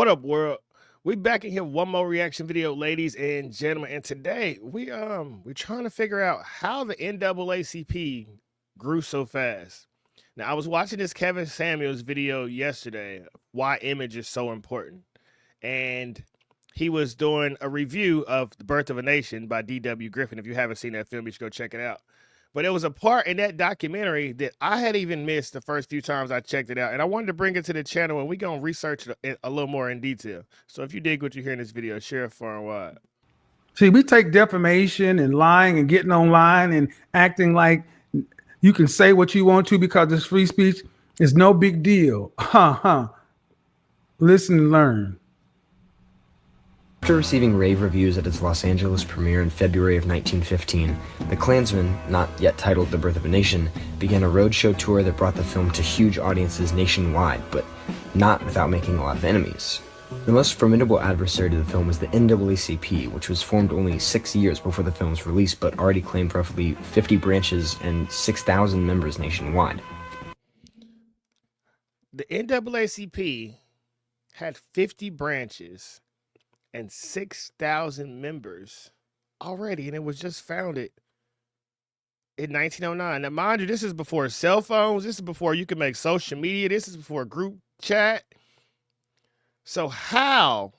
What up, world? We back in here with one more reaction video, ladies and gentlemen. And today we're trying to figure out how the NAACP grew so fast. Now I was watching this Kevin Samuels video yesterday, why image is so important, and he was doing a review of The Birth of a Nation by D.W. Griffin. If you haven't seen that film, you should go check it out. But there was a part in that documentary that I had even missed the first few times I checked it out. And I wanted to bring it to the channel and we're going to research it a little more in detail. So if you dig what you hear in this video, share it far and wide. See, we take defamation and lying and getting online and acting like you can say what you want to because it's free speech. It's no big deal. Listen and learn. After receiving rave reviews at its Los Angeles premiere in February of 1915, The Klansman, not yet titled The Birth of a Nation, began a roadshow tour that brought the film to huge audiences nationwide, but not without making a lot of enemies. The most formidable adversary to the film was the NAACP, which was formed only 6 years before the film's release, but already claimed roughly 50 branches and 6,000 members nationwide. The NAACP had 50 branches and 6,000 members already, and it was just founded in 1909. Now, mind you, this is before cell phones. This is before you can make social media. This is before group chat. So how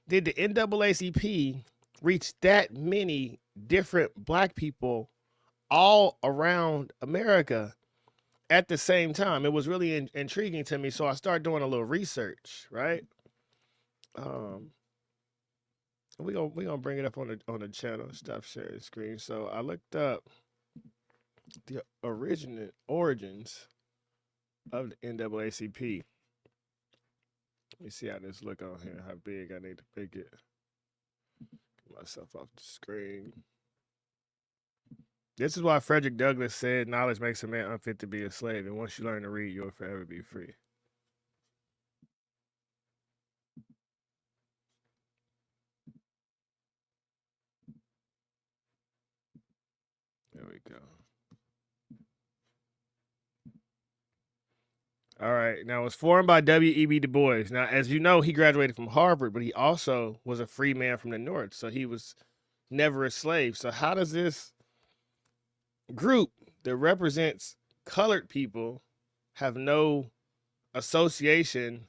did the NAACP reach that many different black people all around America at the same time? It was really intriguing to me, so I started doing a little research, right? We're gonna bring it up on the channel. Stop sharing the screen. So I looked up the origins of the NAACP. Let me see how this look on here. How big I need to make it. Get myself off the screen. This is why Frederick Douglass said, "Knowledge makes a man unfit to be a slave, and once you learn to read, you'll forever be free." There we go. All right. Now, it was formed by W.E.B. Du Bois. Now, as you know, he graduated from Harvard, but he also was a free man from the North. So he was never a slave. So how does this group that represents colored people have no association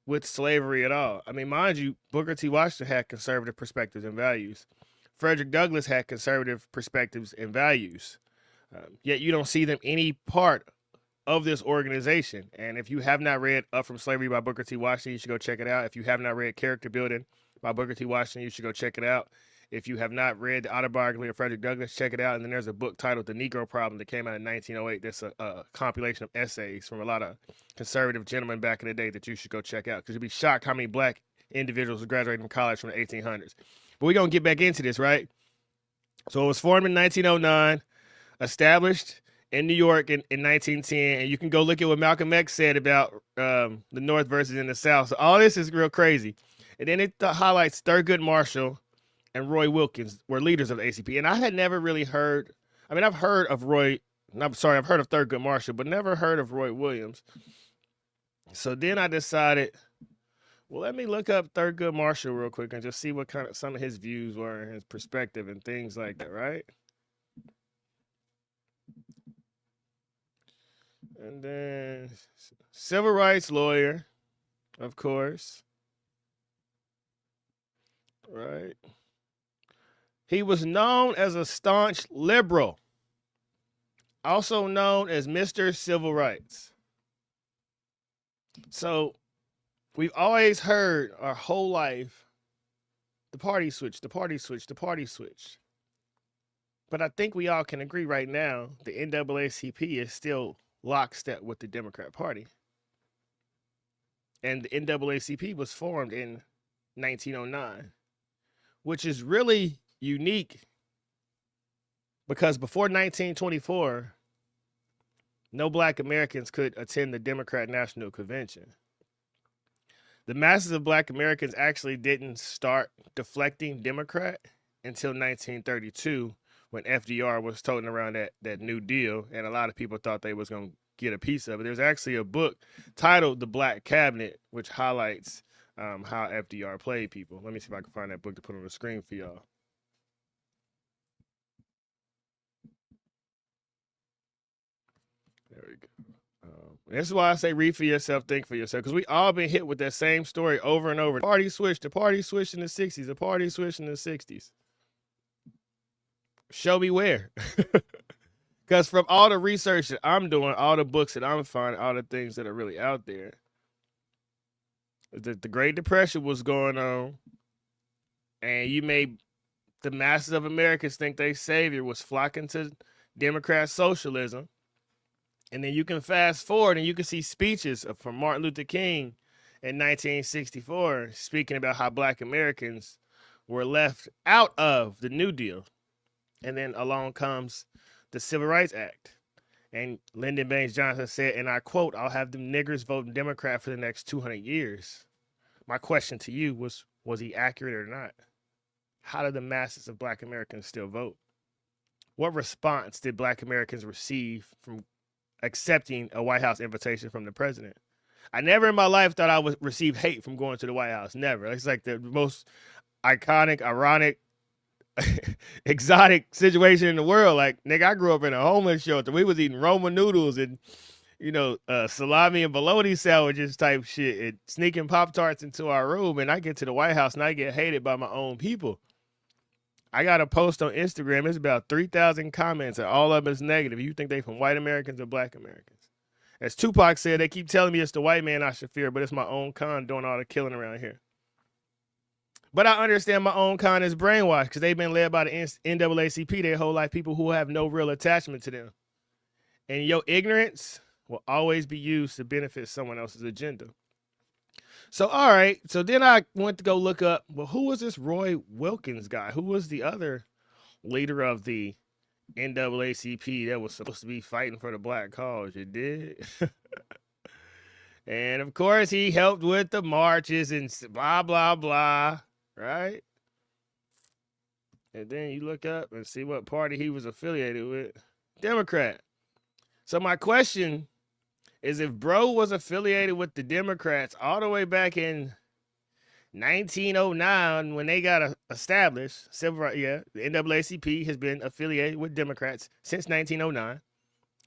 with slavery at all? I mean, mind you, Booker T. Washington had conservative perspectives and values. Frederick Douglass had conservative perspectives and values. Yet you don't see them any part of this organization. And if you have not read Up From Slavery by Booker T. Washington, you should go check it out. If you have not read Character Building by Booker T. Washington, you should go check it out. If you have not read the autobiography of Frederick Douglass, check it out. And then there's a book titled The Negro Problem that came out in 1908. That's a compilation of essays from a lot of conservative gentlemen back in the day that you should go check out, because you'll be shocked how many black individuals graduated from college from the 1800s. But we're going to get back into this, right? So it was formed in 1909, established in New York in 1910, and you can go look at what Malcolm X said about the North versus in the South. So all this is real crazy. And then it highlights Thurgood Marshall and Roy Wilkins were leaders of the ACP. And I had never really heard, I mean, I've heard of I've heard of Thurgood Marshall, but never heard of Roy Williams. So then I decided, well, let me look up Thurgood Marshall real quick and just see what kind of some of his views were and his perspective and things like that, right? And then civil rights lawyer, of course. Right. He was known as a staunch liberal, also known as Mr. Civil Rights. So we've always heard our whole life, the party switch, the party switch, the party switch. But I think we all can agree right now, the NAACP is still lockstep with the Democrat Party. And the NAACP was formed in 1909, which is really unique because before 1924, no black Americans could attend the Democrat National Convention. The masses of black Americans actually didn't start deflecting Democrat until 1932, when FDR was toting around that New Deal, and a lot of people thought they was going to get a piece of it. There's actually a book titled The Black Cabinet, which highlights how FDR played people. Let me see if I can find that book to put on the screen for y'all. There we go. This is why I say read for yourself, think for yourself, because we all been hit with that same story over and over. The party switched in the 60s, the party switched in the 60s. Show me where. Because from all the research that I'm doing, all the books that I'm finding, all the things that are really out there, the Great Depression was going on, and you made the masses of Americans think their savior was flocking to Democrat socialism. And then you can fast forward and you can see speeches from Martin Luther King in 1964 speaking about how Black Americans were left out of the New Deal. And then along comes the Civil Rights Act. And Lyndon Baines Johnson said, and I quote, "I'll have them niggers voting Democrat for the next 200 years. My question to you was he accurate or not? How did the masses of Black Americans still vote? What response did Black Americans receive from accepting a White House invitation from the president? I never in my life thought I would receive hate from going to the White House. Never. It's like the most iconic, ironic, exotic situation in the world. Like, nigga, I grew up in a homeless shelter. We was eating Roman noodles and, salami and bologna sandwiches type shit and sneaking Pop-Tarts into our room. And I get to the White House and I get hated by my own people. I got a post on Instagram. It's about 3,000 comments, and all of them is negative. You think they from white Americans or Black Americans? As Tupac said, they keep telling me it's the white man I should fear, but it's my own kind doing all the killing around here. But I understand my own kind is brainwashed because they've been led by the NAACP their whole life, people who have no real attachment to them. And your ignorance will always be used to benefit someone else's agenda. So, all right. So then I went to go look up, well, who was this Roy Wilkins guy? Who was the other leader of the NAACP that was supposed to be fighting for the Black cause? You did? And, of course, he helped with the marches and blah, blah, blah, right? And then you look up and see what party he was affiliated with. Democrat. So my question is, if bro was affiliated with the Democrats all the way back in 1909 when they got established, civil rights, the NAACP has been affiliated with Democrats since 1909.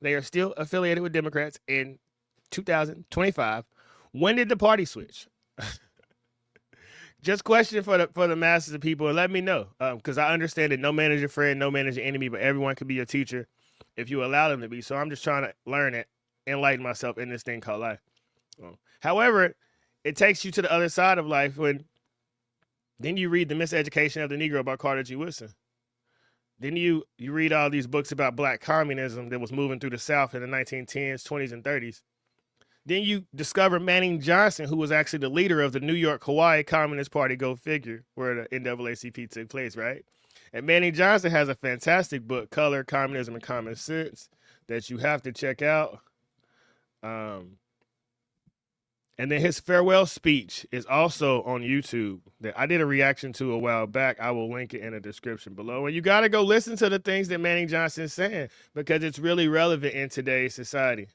They are still affiliated with Democrats in 2025. When did the party switch? Just question for the masses of people, and let me know, because I understand that no man is your friend, no man is your enemy, but everyone can be your teacher if you allow them to be. So I'm just trying to learn it. Enlighten myself in this thing called life. However, it takes you to the other side of life when then you read The Miseducation of the Negro by Carter G. Woodson. Then you read all these books about Black communism that was moving through the South in the 1910s, 20s, and 30s. Then you discover Manning Johnson, who was actually the leader of the New York Hawaii Communist Party, go figure, where the NAACP took place, right? And Manning Johnson has a fantastic book, Color, Communism, and Common Sense, that you have to check out. And then his farewell speech is also on YouTube that I did a reaction to a while back. I will link it in the description below. And you got to go listen to the things that Manning Johnson is saying because it's really relevant in today's society.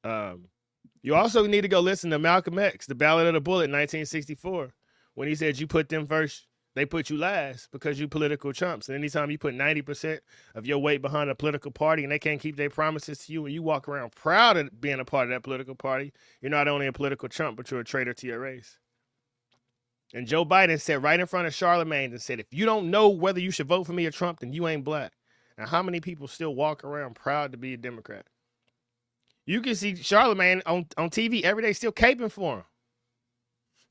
You also need to go listen to Malcolm X, The Ballad of the Bullet, 1964, when he said, you put them first, they put you last because you political chumps. And anytime you put 90% of your weight behind a political party and they can't keep their promises to you and you walk around proud of being a part of that political party, you're not only a political chump, but you're a traitor to your race. And Joe Biden said right in front of Charlemagne and said, if you don't know whether you should vote for me or Trump, then you ain't Black. Now, how many people still walk around proud to be a Democrat? You can see Charlemagne on TV every day still caping for him,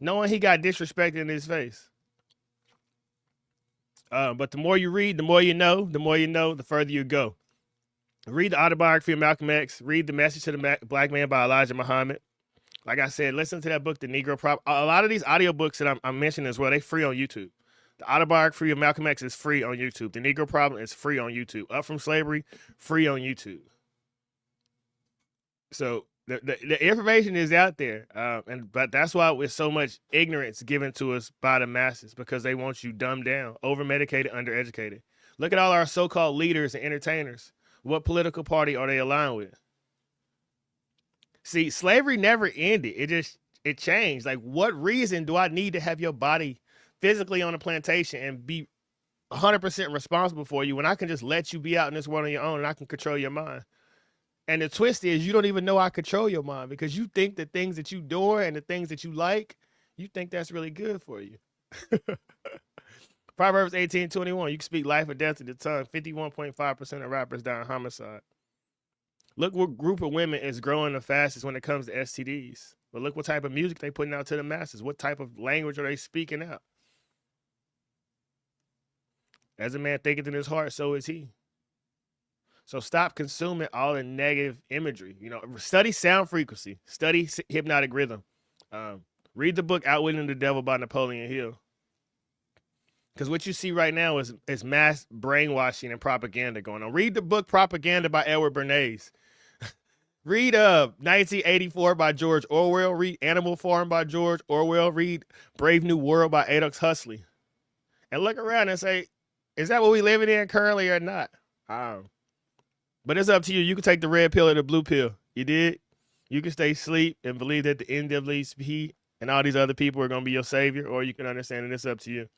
knowing he got disrespected in his face. But the more you read, the more you know, the further you go. Read the autobiography of Malcolm X. Read The Message to the Black Man by Elijah Muhammad. Like I said, listen to that book, The Negro Problem. A lot of these audiobooks that I'm mentioning as well, they free on YouTube. The autobiography of Malcolm X is free on YouTube. The Negro Problem is free on YouTube. Up from Slavery, free on YouTube. So the information is out there, but that's why there's so much ignorance given to us by the masses, because they want you dumbed down, over-medicated, undereducated. Look at all our so-called leaders and entertainers. What political party are they aligned with? See, slavery never ended. it changed. Like, what reason do I need to have your body physically on a plantation and be 100% responsible for you when I can just let you be out in this world on your own and I can control your mind? And the twist is you don't even know I control your mind because you think the things that you do and the things that you like, you think that's really good for you. Proverbs 18:21, you can speak life or death to the tongue. 51.5% of rappers die in homicide. Look what group of women is growing the fastest when it comes to STDs. But look what type of music they putting out to the masses. What type of language are they speaking out? As a man thinketh in his heart, so is he. So stop consuming all the negative imagery. Study sound frequency. Study hypnotic rhythm. Read the book Outwitting the Devil by Napoleon Hill. Because what you see right now is mass brainwashing and propaganda going on. Read the book Propaganda by Edward Bernays. Read 1984 by George Orwell. Read Animal Farm by George Orwell. Read Brave New World by Aldous Huxley. And look around and say, is that what we living in currently or not? But it's up to you. You can take the red pill or the blue pill. You did? You can stay asleep and believe that the NAACP and all these other people are going to be your savior, or you can understand, and it's up to you.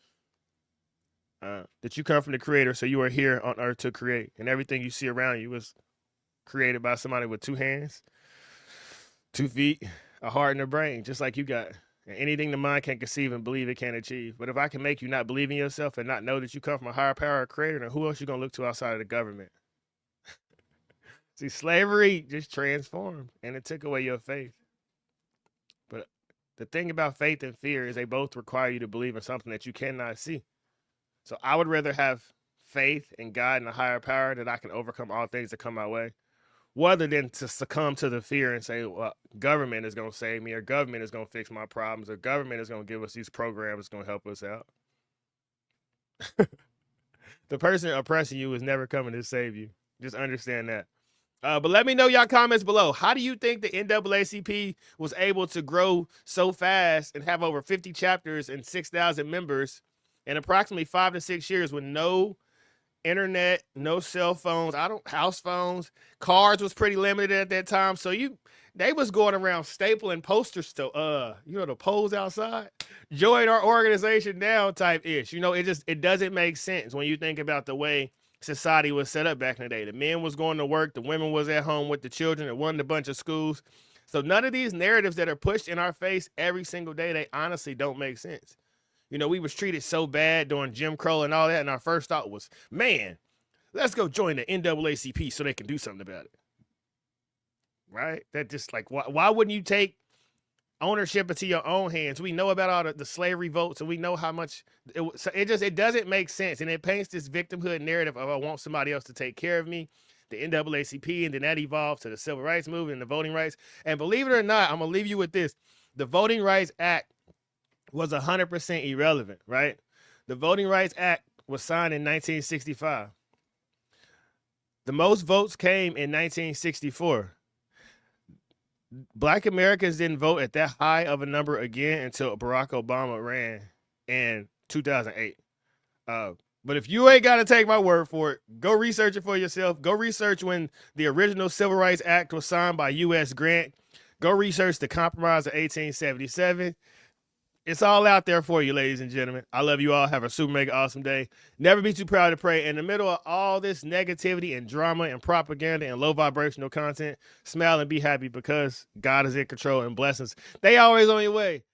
That you come from the creator, so you are here on earth to create. And everything you see around you was created by somebody with 2 hands, 2 feet, a heart, and a brain, just like you got. And anything the mind can conceive and believe it can achieve. But if I can make you not believe in yourself and not know that you come from a higher power or creator, then who else you going to look to outside of the government? See, slavery just transformed, and it took away your faith. But the thing about faith and fear is they both require you to believe in something that you cannot see. So I would rather have faith in God and a higher power that I can overcome all things that come my way, rather than to succumb to the fear and say, well, government is going to save me, or government is going to fix my problems, or government is going to give us these programs that's going to help us out. The person oppressing you is never coming to save you. Just understand that. But let me know y'all comments below. How do you think the NAACP was able to grow so fast and have over 50 chapters and 6,000 members in approximately 5 to 6 years with no internet, no cell phones, house phones, cars was pretty limited at that time. So they was going around stapling posters to the poles outside. Join our organization now type ish. It doesn't make sense when you think about the way society was set up back in the day. The men was going to work, the women was at home with the children, it wasn't a bunch of schools. So none of these narratives that are pushed in our face every single day, they honestly don't make sense. We was treated so bad during Jim Crow and all that, and our first thought was, man, let's go join the NAACP so they can do something about it. Right? That just like, why wouldn't you take ownership into your own hands? We know about all the slavery votes, and we know how much it doesn't make sense, and it paints this victimhood narrative of I want somebody else to take care of me, the NAACP, and then that evolved to the Civil Rights Movement and the voting rights. And believe it or not, I'm gonna leave you with this: the Voting Rights Act was 100% irrelevant. Right? The Voting Rights Act was signed in 1965. The most votes came in 1964. Black Americans didn't vote at that high of a number again until Barack Obama ran in 2008. But if you ain't got to take my word for it, go research it for yourself. Go research when the original Civil Rights Act was signed by U.S. Grant. Go research the Compromise of 1877. It's all out there for you, ladies and gentlemen. I love you all. Have a super mega awesome day. Never be too proud to pray. In the middle of all this negativity and drama and propaganda and low vibrational content, smile and be happy because God is in control and blessings. They always on your way.